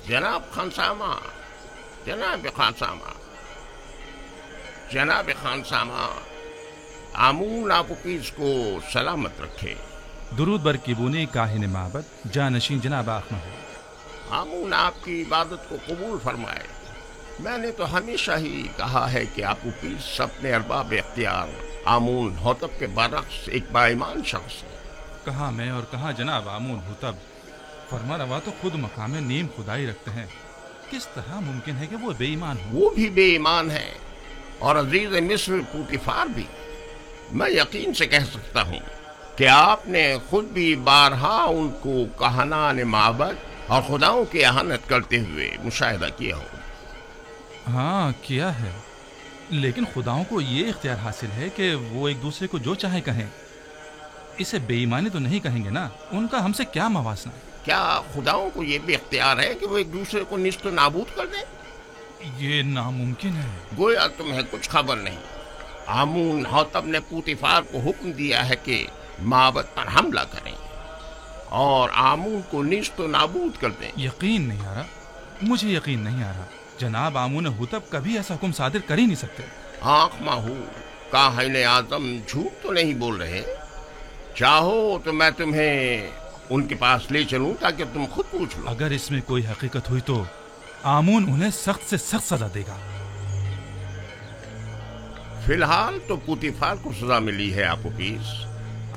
जनाब खानसामा, जनाब खानसामा, जनाब खानसामा, आमून आपुकीज को सलामत रखे। दुरूद बर किबूनी काहिन माबद जानशीन जनाब आखमहू। आमून आपकी इबादत को कबूल फरमाए। मैंने तो हमेशा ही कहा है कि आपुकीज अपने अरबाब इख्तियार आमून होतब के बरक्स एक बाईमान शख्स है। कहाँ मैं और कहाँ जनाब आमून हुतब, फरमा रवा तो खुद मकाम नीम खुदाई रखते हैं। किस तरह मुमकिन है कि वो बेईमान हो? वो भी बेईमान है और अजीज मिस्र पूतिफार भी। मैं यकीन से कह सकता हूँ कि आपने खुद भी बारहा उनको कहानान माबद और खुदाओं की अहानत करते हुए मुशाहिदा किया हो। हाँ किया है, लेकिन खुदाओं को ये इख्तियार हासिल है कि वो एक दूसरे को जो चाहे कहें। इसे बेईमानी तो नहीं कहेंगे ना? उनका हमसे क्या मवासना? क्या खुदाओं को ये भी इख्तियार है कि वो एक दूसरे को निस्त नाबूद कर दें? ये नामुमकिन है। गोया तुम्हें कुछ खबर नहीं। आमून होतब ने पूतिफार को हुक्म दिया है कि माबद पर हमला करें और आमून को निस्त नाबूद कर दें। यकीन नहीं आ रहा, मुझे यकीन नहीं आ रहा। जनाब आमून हुतब कभी ऐसा हुक्म सादिर कर ही नहीं सकते। आँख माहू काहिन आजम झूठ तो नहीं बोल रहे। चाहो तो मैं तुम्हें उनके पास ले चलूं ताकि तुम खुद पूछ लो। अगर इसमें कोई हकीकत हुई तो आमून उन्हें सख्त से सख्त सजा देगा। फिलहाल तो पूतिफार को सजा मिली है आपुकीस।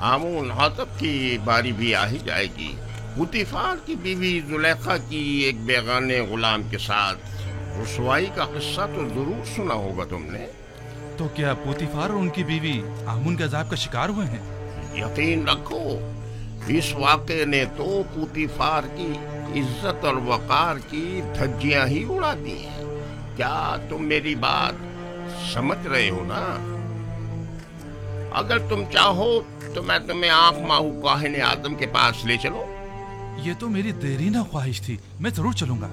आमून होतब की बारी भी आ ही जाएगी। पूतिफार की बीवी जुलेखा की एक बेगाने गुलाम के साथ रुसवाई का किस्सा तो जरूर सुना होगा तुमने। तो क्या पूतिफार और उनकी बीवी आमून के अजाब का शिकार हुए हैं? यकीन रखो, इस वाक़े ने तो पूतिफार की इज्जत और वक़ार की धज्जियां ही उड़ा दी हैं। क्या तुम मेरी बात समझ रहे हो ना? अगर तुम चाहो तो मैं तुम्हें आँख माहू काहिन आदम के पास ले चलो। ये तो मेरी देरीना ख्वाहिश थी, मैं जरूर चलूंगा।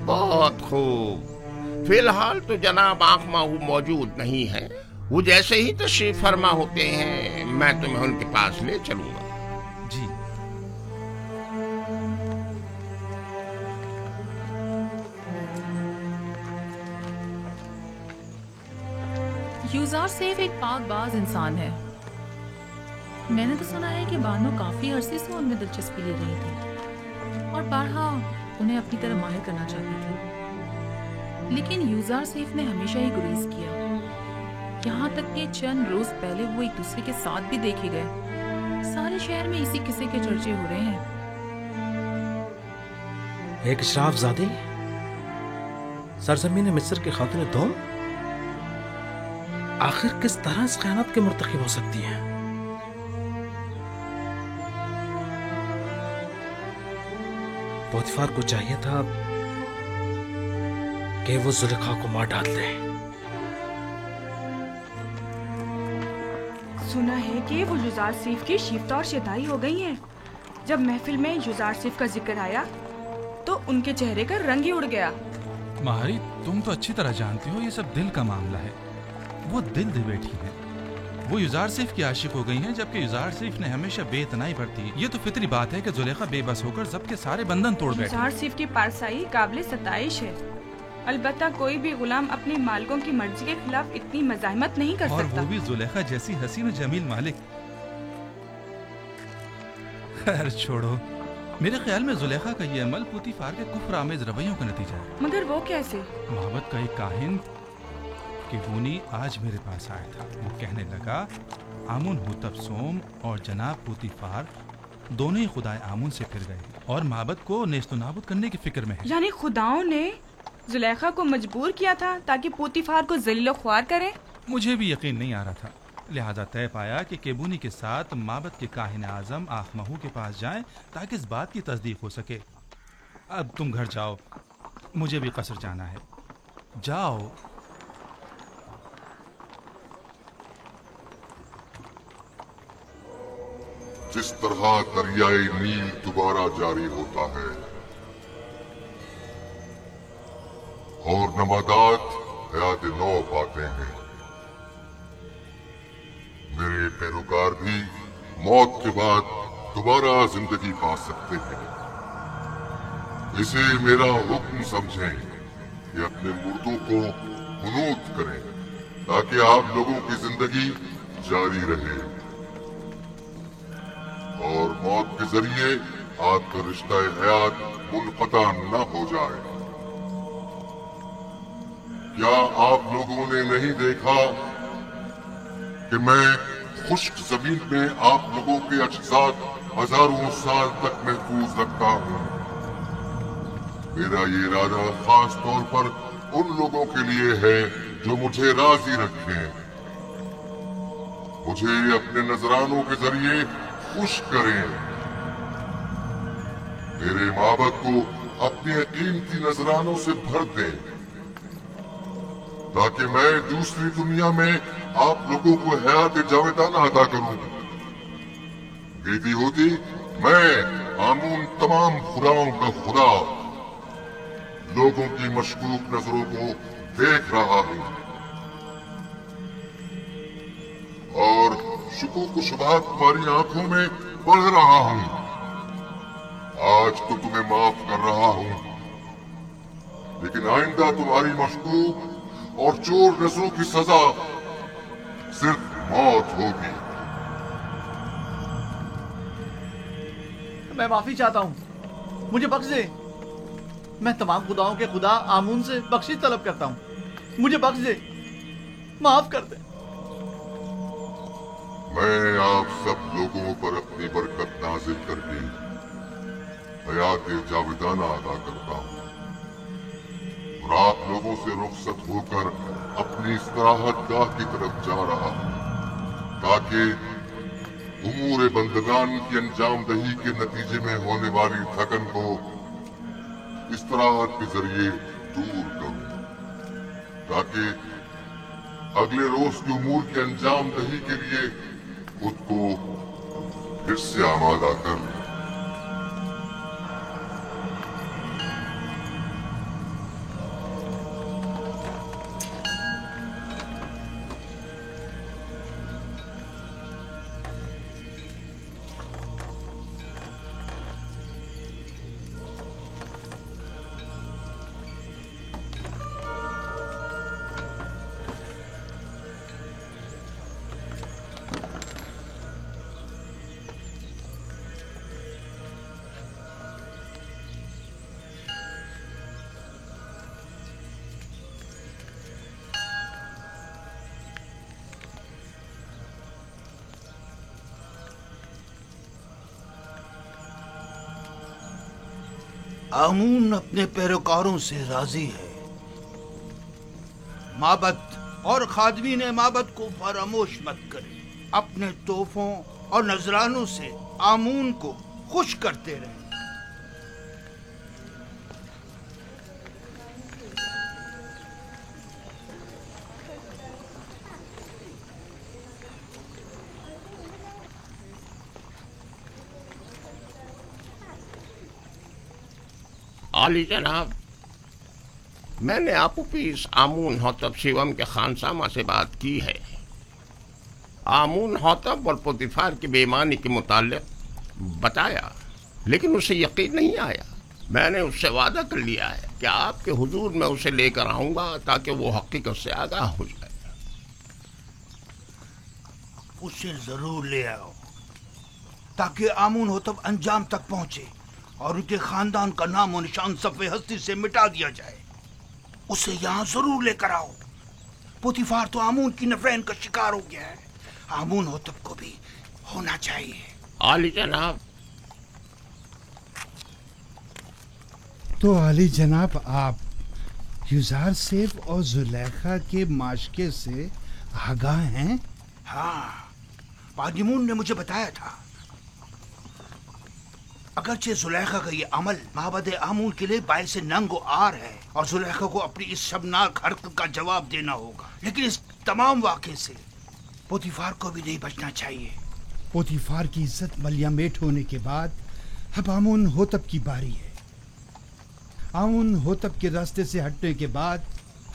बहुत खूब। फिलहाल तो जनाब आँख माहू मौजूद नहीं है। वो जैसे ही तशरीफ फरमा होते हैं मैं तुम्हें उनके पास ले चलूंगा। जी। यूज़ार सैफ एक पाकबाज इंसान है। मैंने तो सुना है कि बानो काफी अरसे से उनमें दिलचस्पी ले रही थी और बारहा उन्हें अपनी तरफ माहिर करना चाहती थी, लेकिन यूज़ार सैफ ने हमेशा ही गुरेज किया। यहाँ तक कि चंद रोज पहले वो एक दूसरे के साथ भी देखे गए। सारे शहर में इसी किस्से के चर्चे हो रहे हैं। एक इशराफजादी सरजमीन मिस्र की खातून दोम आखिर किस तरह इस खयानत के मुर्तकिब हो सकती है? पोतीफार को चाहिए था कि वो जुलेखा को मार डाल दे। सुना है कि वो युजार सैफ की शिफ्ता और शदाई हो गई हैं। जब महफिल में युजार सैफ का जिक्र आया तो उनके चेहरे का रंग ही उड़ गया। माहरी, तुम तो अच्छी तरह जानती हो ये सब दिल का मामला है। वो दिल दे बैठी है। वो युजार सैफ की आशिक हो गई हैं, जबकि युजार सैफ ने हमेशा बेइतनाई बरती। ये तो फितरी बात है कि जुलेखा बेबस होकर ज़ब्त के सारे बंधन तोड़ बैठी। युजार सैफ की पारसाई काबिल सताइश है। अलबत्ता कोई भी गुलाम अपने मालिकों की मर्जी के खिलाफ इतनी मज़ाहमत नहीं कर और सकता। वो भी जुलेखा जैसी हसीन और जमील मालिक। खैर छोड़ो, मेरे ख्याल में जुलेखा का ये अमल पूतीफार के कुफ्र आमेज रवैयों का नतीजा है। मगर वो कैसे? मोहब्बत का एक काहिन किबूनी आज मेरे पास आया था। वो कहने लगा आमुन हुतब सोम और जनाब पूतीफार दोनों ही खुदाए आमुन से फिर गए और मोहब्बत को नेस्तो नाबूद करने की फिक्र में है। यानी खुदाओं ने जुलेखा को मजबूर किया था ताकि पूतीफार को ज़लील ख्वार करे। मुझे भी यकीन नहीं आ रहा था, लिहाजा तय पाया कि केबूनी के साथ माबद के काहिन आजम आखमहू के पास जाएं ताकि इस बात की तस्दीक हो सके। अब तुम घर जाओ, मुझे भी कसर जाना है। जाओ। जिस तरह दरियाए नील दोबारा जारी होता है और नबातात हयात नौ पाते हैं, मेरे पैरोकार भी मौत के बाद दोबारा जिंदगी पा सकते हैं। इसे मेरा हुक्म समझें कि अपने मुर्दों को हुनूत करें ताकि आप लोगों की जिंदगी जारी रहे और मौत के जरिए आपका रिश्ता हयात मुनक़ता न हो जाए। क्या आप लोगों ने नहीं देखा कि मैं खुश्क जमीन में आप लोगों के अज्जात हजारों साल तक महफूज रखता हूँ। मेरा ये इरादा खास तौर पर उन लोगों के लिए है जो मुझे राजी रखें। मुझे अपने नजरानों के जरिए खुश करें। मेरे माबद को अपने कीमती नजरानों से भर दें ताकि मैं दूसरी दुनिया में आप लोगों को हयात जावेदाना अता करूं। बेटी होती मैं आमून तमाम खुदाओं का खुदा लोगों की मशकूक नजरों को देख रहा हूं और शुकूक शुबहात तुम्हारी आंखों में पढ़ रहा हूं। आज तो तुम्हें माफ कर रहा हूं, लेकिन आइंदा तुम्हारी मशकूक और चोर नजरों की सजा सिर्फ मौत होगी। मैं माफी चाहता हूँ, मुझे बख्श दे। मैं तमाम खुदाओं के खुदा आमून से बख्शिश तलब करता हूँ, मुझे बख्श दे, माफ कर दे। मैं आप सब लोगों पर अपनी बरकत नाजिल करके हयात जावेदाना अदा करता हूँ और आप लोगों से रुखसत होकर अपनी इस्तराहत गाह की तरफ जा रहा हूँ ताकि उमूर बंदगान की अंजाम दही के नतीजे में होने वाली थकन को इस्तराहत के जरिए दूर करूं ताकि अगले रोज के उमूर के अंजाम दही के लिए खुद को फिर से आमादा कर। आमून अपने पैरोकारों से राजी है। माबद और खादमीन माबद को फरामोश मत करें। अपने तोहफों और नजरानों से आमून को खुश करते रहें। आली जनाब, मैंने आपूपीस आमून होतब शिवम के खानसामा से बात की है। आमून होतब और पोतीफार की बेईमानी के मुताल्लिक बताया, लेकिन उसे यकीन नहीं आया। मैंने उससे वादा कर लिया है कि आपके हुजूर में उसे लेकर आऊंगा ताकि वो हकीकत से आगाह हो जाए। उसे जरूर ले आओ ताकि आमून होतब अंजाम तक पहुंचे और उनके खानदान का नाम और निशान सफ़े हस्ती से मिटा दिया जाए। उसे यहाँ जरूर लेकर आओ। पोतीफार तो आमून की नफरत का शिकार हो गया है, आमून होतब को भी होना चाहिए। आली जनाब। तो आली जनाब, आप युजार सेफ और जुलेखा के माशके से आगाह हैं? हाँ, पादिमून ने मुझे बताया था। अगरचे जुलेखा का ये अमल माबद आमून के लिए बाइस नंग आर है और जुलेखा को अपनी इस शर्मनाक हरकत का जवाब देना होगा, लेकिन इस तमाम वाक़े से पोतीफार को भी नहीं बचना चाहिए। पोतीफार की इज्जत मलियामेट होने के बाद अब आमून होतब की बारी है। आमून होतब के रास्ते से हटने के बाद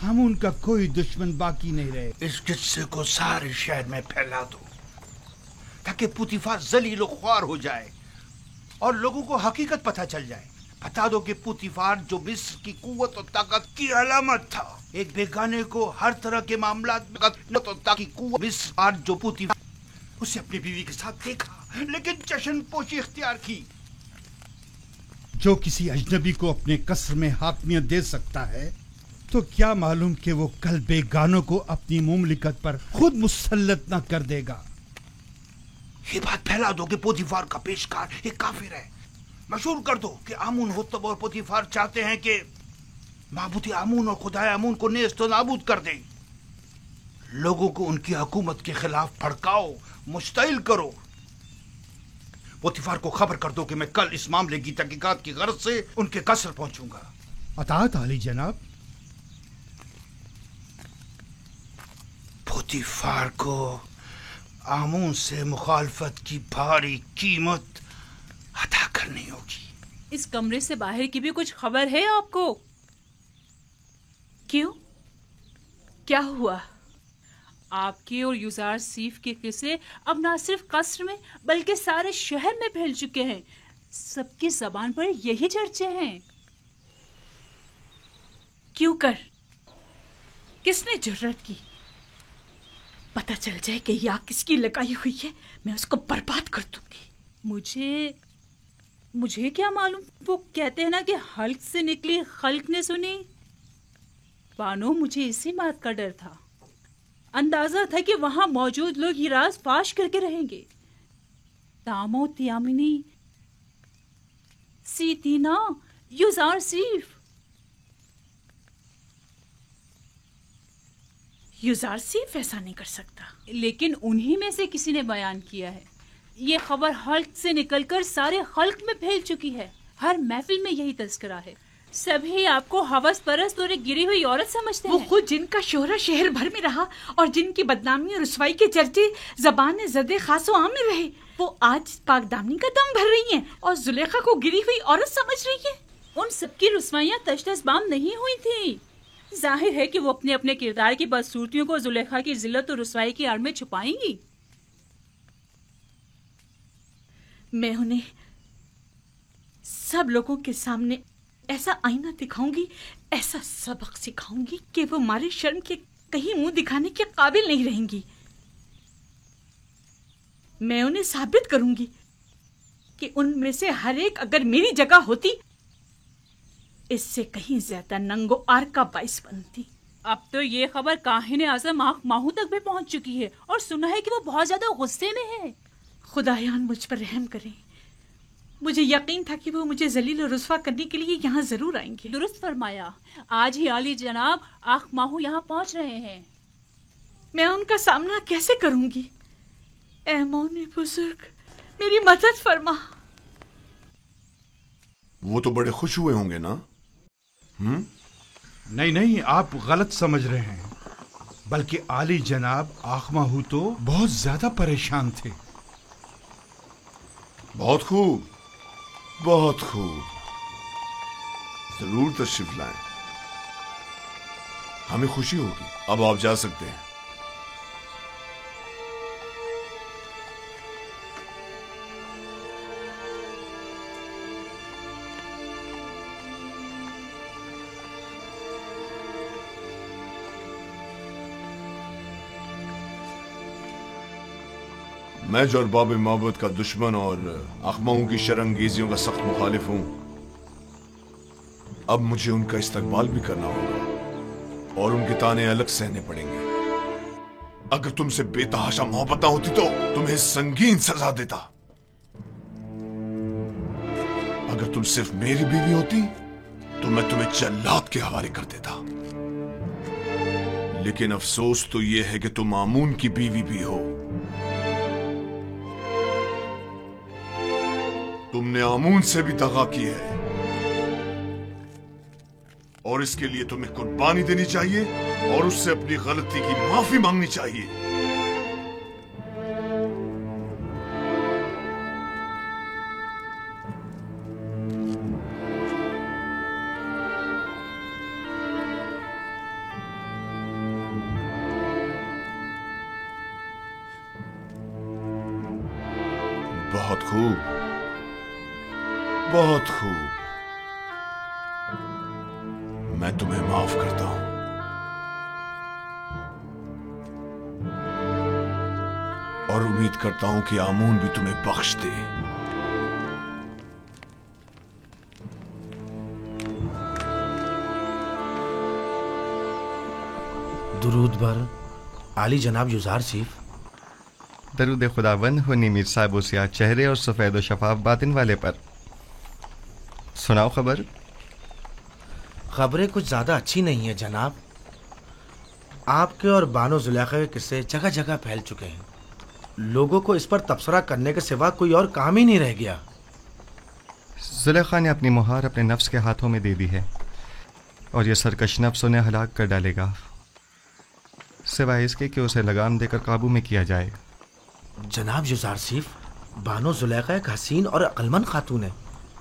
आमून का कोई दुश्मन बाकी नहीं रहे। इस किस्से को सारे शहर में फैला दो ताकि पोतीफार जलील ख्वार हो जाए और लोगों को हकीकत पता चल जाए। बता दो कि पुतीफार जो मिस्र की कुव्वत और ताकत की अलामत था, एक बेगाने को हर तरह के मामलात में कुव्वत और ताकत की कुव्वत मिस्र जो पुतीफार उसे अपनी बीवी के साथ देखा लेकिन जश्न पोशी इख्तियार की। जो किसी अजनबी को अपने कसर में हाकमियत दे सकता है तो क्या मालूम कि वो कल बेगानों को अपनी मुमलिकत पर खुद मुसल्लत न कर देगा। ये बात फैला दो कि पोतीफार का पेशकार एक काफिर है। मशहूर कर दो कि आमून होतब और पोतीफार चाहते हैं कि माबूद आमून और खुदाए आमून को नेस्त नाबूद कर दें। लोगों को उनकी हुकूमत के खिलाफ भड़काओ, मुश्तइल करो। पोतीफार को खबर कर दो कि मैं कल इस मामले की तहकीकात की गर्ज से उनके कसर पहुंचूंगा। अतात आली जनाब। पोतीफार को आमून से मुखालफत की भारी कीमत अदा करनी होगी। इस कमरे से बाहर की भी कुछ खबर है आपको? क्यों, क्या हुआ? आपके और युजार सीफ के किस्से अब ना सिर्फ कसर में बल्कि सारे शहर में फैल चुके हैं। सबकी जबान पर यही चर्चे हैं। क्यों कर? किसने जुर्रत की? पता चल जाए कि ये आग किसकी लगाई हुई है, मैं उसको बर्बाद कर दूंगी। मुझे क्या मालूम। वो कहते हैं ना कि हल्क से निकली खल्क ने सुनी। बानो, मुझे इसी बात का डर था। अंदाजा था कि वहां मौजूद लोग ये राज फाश करके रहेंगे। तामो तियामिनी सीतीना युजार सीफ। युजार सीफ ऐसा नहीं कर सकता। लेकिन उन्हीं में से किसी ने बयान किया है। ये खबर हल्क से निकलकर सारे खल्क में फैल चुकी है। हर महफिल में यही तस्करा है। सभी आपको हवस परस्त और एक गिरी हुई औरत समझते हैं। वो खुद जिनका शोहरा शहर भर में रहा और जिनकी बदनामी और रुसवाई के चर्चे ज़बान ज़दे खासो आम में रहे, वो आज पाकदामनी का दम भर रही हैं और जुलेखा को गिरी हुई औरत समझ रही है। उन सबकी रुसवाइयां तशतशबाम नहीं हुई थी। जाहिर है कि वो अपने अपने किरदार की बदसूरतियों को जुलेखा की जिल्लत और रुसवाई की आड़ में छुपाएंगी। मैं उन्हें सब लोगों के सामने ऐसा आईना दिखाऊंगी, ऐसा सबक सिखाऊंगी कि वो मारे शर्म के कहीं मुंह दिखाने के काबिल नहीं रहेंगी। मैं उन्हें साबित करूंगी कि उनमें से हर एक अगर मेरी जगह होती इससे कहीं ज्यादा नंगो आर का बाइस बनती। अब तो ये खबर काहिने आज़म आखमाहू तक भी पहुंच चुकी है और सुना है कि वो बहुत ज्यादा गुस्से में है। खुदायान मुझ पर रहम करें। मुझे यकीन था कि वो मुझे जलील और रुस्वा करने के लिए यहाँ जरूर आएंगे। दुरुस्त फरमाया। आज ही आली जनाब आखमाहू यहाँ पहुँच रहे हैं। मैं उनका सामना कैसे करूंगी? ऐ मौने बुजुर्ग, मेरी मदद फरमा। वो तो बड़े खुश हुए होंगे ना? नहीं नहीं, आप गलत समझ रहे हैं। बल्कि आली जनाब आखमाहू तो बहुत ज्यादा परेशान थे। बहुत खूब, बहुत खूब। जरूर तशरीफ लाएं, हमें खुशी होगी। अब आप जा सकते हैं। मैं जो अरबाब माबद का दुश्मन और अखमाओं की शरंगेजियों का सख्त मुखालिफ हूं, अब मुझे उनका इस्तकबाल भी करना होगा और उनके ताने अलग सहने पड़ेंगे। अगर तुमसे बेतहाशा मोहब्बत होती तो तुम्हें संगीन सजा देता। अगर तुम सिर्फ मेरी बीवी होती तो मैं तुम्हें जल्लाद के हवाले कर देता। लेकिन अफसोस तो यह है कि तुम आमून की बीवी भी हो। तुमने आमून से भी दगा की है और इसके लिए तुम्हें कुर्बानी देनी चाहिए और उससे अपनी गलती की माफी मांगनी चाहिए। बहुत खूब, बहुत खूब। मैं तुम्हें माफ करता हूं। और उम्मीद करता हूं कि आमून भी तुम्हें बख्श दे। दुरूद बर आली जनाब युजार सीफ। दरूद खुदावंद हो मीर साहब सियाह चेहरे और सफ़ेद व शफाफ बातिन वाले पर। सुनाओ खबर। खबरें कुछ ज़्यादा अच्छी नहीं है जनाब। आपके और बानो जुलेखा के किस्से जगह जगह फैल चुके हैं। लोगों को इस पर तबसरा करने के सिवा कोई और काम ही नहीं रह गया। जुलेखा ने अपनी मुहार अपने नफ्स के हाथों में दे दी है और ये सरकश नफ्स उन्हें हलाक कर डालेगा, सिवाय इसके कि उसे लगाम देकर काबू में किया जाए। जनाब युजार सीफ, बानो जुलेखा एक हसीन और अक्लमंद खातून है।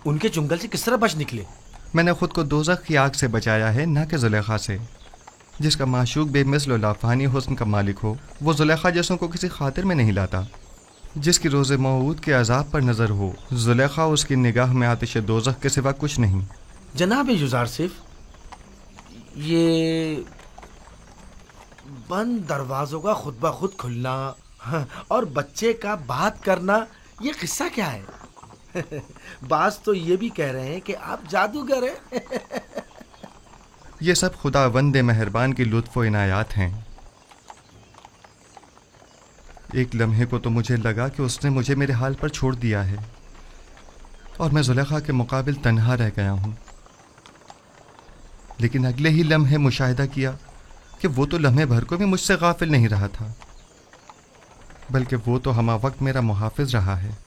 उनके चुंगल से किस तरह बच निकले? मैंने खुद को दोज़ख की आग से बचाया है, ना कि जुलेखा से। जिसका माशूक बेमिसल लाफानी हुस्न का मालिक हो, वो जुलेखा जैसों को किसी खातिर में नहीं लाता। जिसकी रोज़े मौऊद के अजाब पर नज़र हो, जुलेखा उसकी निगाह में आतिश दोज़ख के सिवा कुछ नहीं। जनाब युजार सीफ, ये बंद दरवाजों का खुद ब खुद खुलना और बच्चे का बात करना, ये किस्सा क्या है? बास तो ये भी कह रहे हैं कि आप जादूगर हैं। ये सब खुदावंद मेहरबान की लुत्फ़ व इनायात हैं। एक लम्हे को तो मुझे लगा कि उसने मुझे मेरे हाल पर छोड़ दिया है और मैं जुलेखा के मुकाबिल तन्हा रह गया हूँ। लेकिन अगले ही लम्हे मुशाहिदा किया कि वो तो लम्हे भर को भी मुझसे गाफिल नहीं रहा था, बल्कि वो तो हमा वक्त मेरा मुहाफिज रहा है।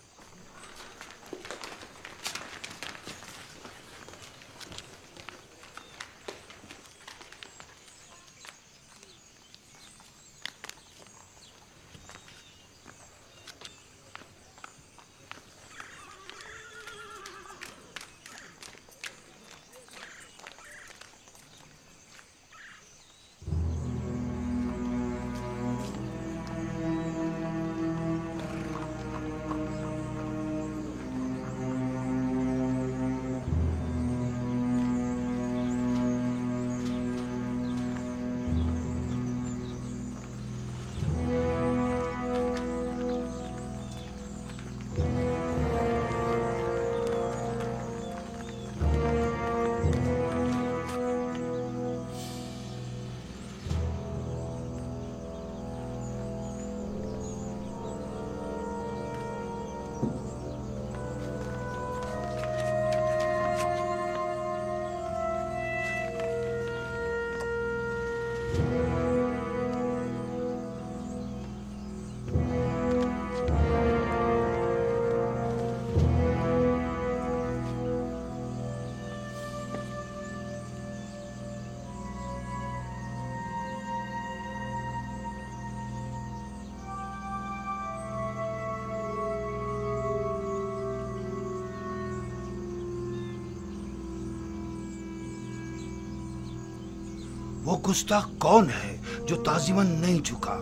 वो गुस्ताख कौन है जो ताजिमन नहीं झुका?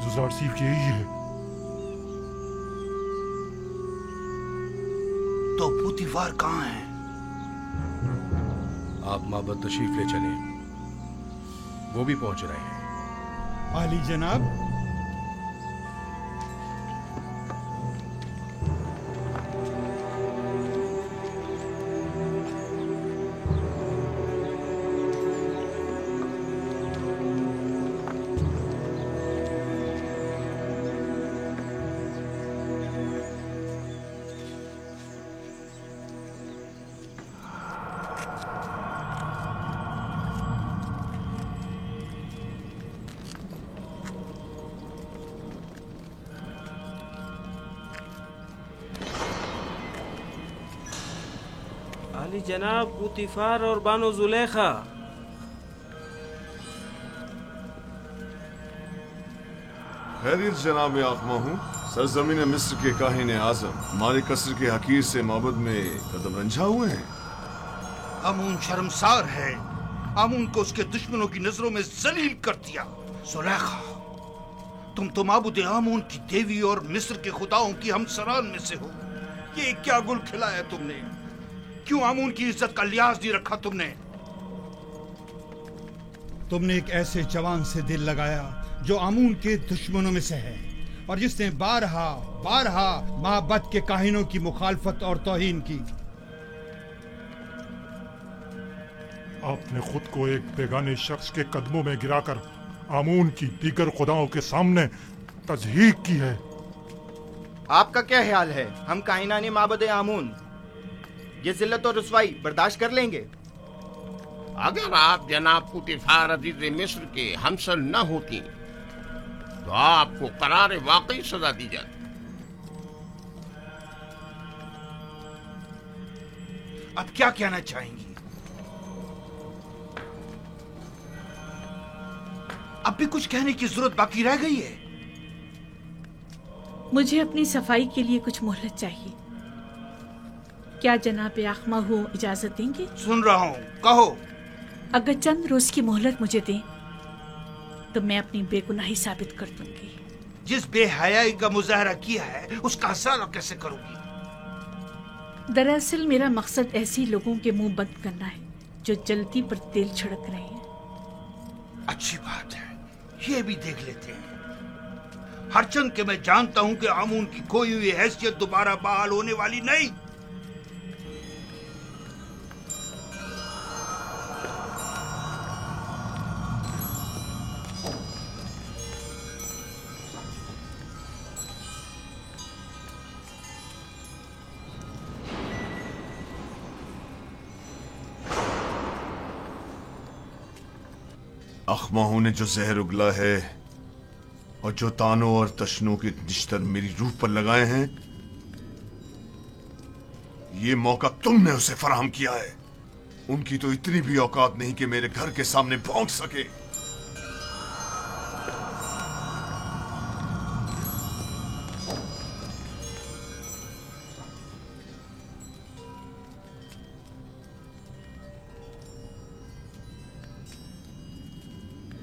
जुजार सीफ यही है। तो पुतिफार कहाँ है? आप माबद तशरीफ ले चले, वो भी पहुंच रहे हैं। आली जनाब, आली जनाब, पुतिफार और बानो जुलेखा। खैरियत जनाब आखमा हूँ। सरजमीन मिस्र के काहिन आजम मालिक कसर के हकीर से माबद में कदम रंझा हुए हैं। आमून शर्मसार है। आमून को उसके दुश्मनों की नजरों में जलील कर दिया। जुलेखा, तुम तो माबूद आमून की देवी और मिस्र के खुदाओं की हमसरान में से हो। ये क्या गुल खिलाया तुमने? क्यों आमून की इज्जत का लिहाज नहीं रखा तुमने? تم نے ایک ایسے جوان سے دل لگایا جو آمون کے دشمنوں میں سے ہے اور جس نے بارہا بارہا معبد کے کاہنوں کی مخالفت اور توہین کی. آپ نے خود کو ایک بیگانے شخص کے قدموں میں گرا کر آمون کی دیگر خداؤں کے سامنے تضحیق کی ہے. آپ کا کیا خیال ہے؟ ہم کائنان معبد آمون یہ ذلت اور رسوائی برداشت کر لیں گے؟ اگر آپ جناب پوتیفار عزیز مصر کے ہمسر نہ ہوتی تو آپ کو قرار واقعی سزا دی جاتی. اب کیا کہنا چاہیں گی؟ اب بھی کچھ کہنے کی ضرورت باقی رہ گئی ہے؟ مجھے اپنی صفائی کے لیے کچھ مہلت چاہیے. کیا جناب آخمہو اجازت دیں گے؟ سن رہا ہوں، کہو. اگر چند روز کی مہلت مجھے دیں تو میں اپنی بے گناہی ثابت کر دوں گی. جس بے حیائی کا مظاہرہ کیا ہے اس کا ازالہ کیسے کروں گی؟ دراصل میرا مقصد ایسے لوگوں کے منہ بند کرنا ہے جو جلتی پر تیل چھڑک رہے ہیں. اچھی بات ہے، یہ بھی دیکھ لیتے ہیں. ہرچند کہ میں جانتا ہوں کہ آمون کی کھوئی ہوئی حیثیت دوبارہ بحال ہونے والی نہیں. اخماہوں نے جو زہر اگلا ہے اور جو تانوں اور تشنوں کے نشتر میری روح پر لگائے ہیں، یہ موقع تم نے اسے فراہم کیا ہے. ان کی تو اتنی بھی اوقات نہیں کہ میرے گھر کے سامنے بھونک سکے.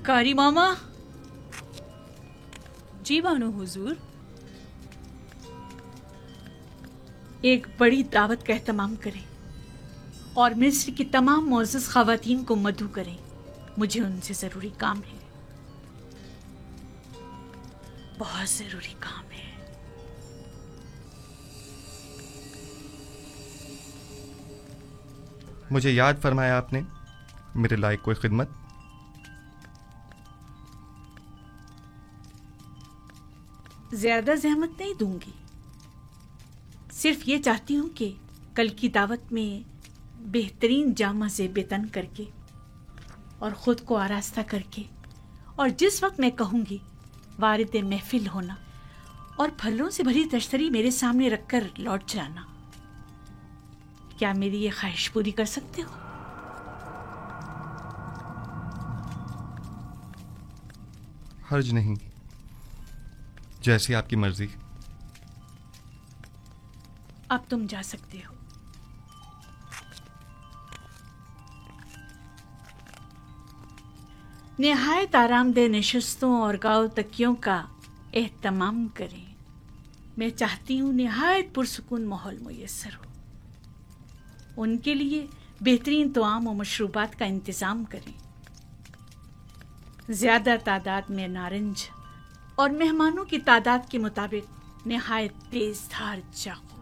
کاری ماما. جی بانو حضور. ایک بڑی دعوت کا اہتمام کریں اور مصر کی تمام معزز خواتین کو مدعو کریں. مجھے ان سے ضروری کام ہے، بہت ضروری کام ہے. مجھے یاد فرمایا آپ نے میرے لائق کوئی خدمت؟ زیادہ زحمت نہیں دوں گی، صرف یہ چاہتی ہوں کہ کل کی دعوت میں بہترین جامہ سے بے تن کر کے اور خود کو آراستہ کر کے اور جس وقت میں کہوں گی وارد محفل ہونا اور پھلوں سے بھری تشتری میرے سامنے رکھ کر لوٹ جانا. کیا میری یہ خواہش پوری کر سکتے ہو؟ حرج نہیں، جیسی آپ کی مرضی. اب تم جا سکتے ہو. نہایت آرام دہ نشستوں اور گاؤ تکیوں کا اہتمام کریں. میں چاہتی ہوں نہایت پرسکون ماحول میسر ہو. ان کے لیے بہترین طعام و مشروبات کا انتظام کریں. زیادہ تعداد میں نارنج اور مہمانوں کی تعداد کے مطابق نہایت تیز دھار چاقو.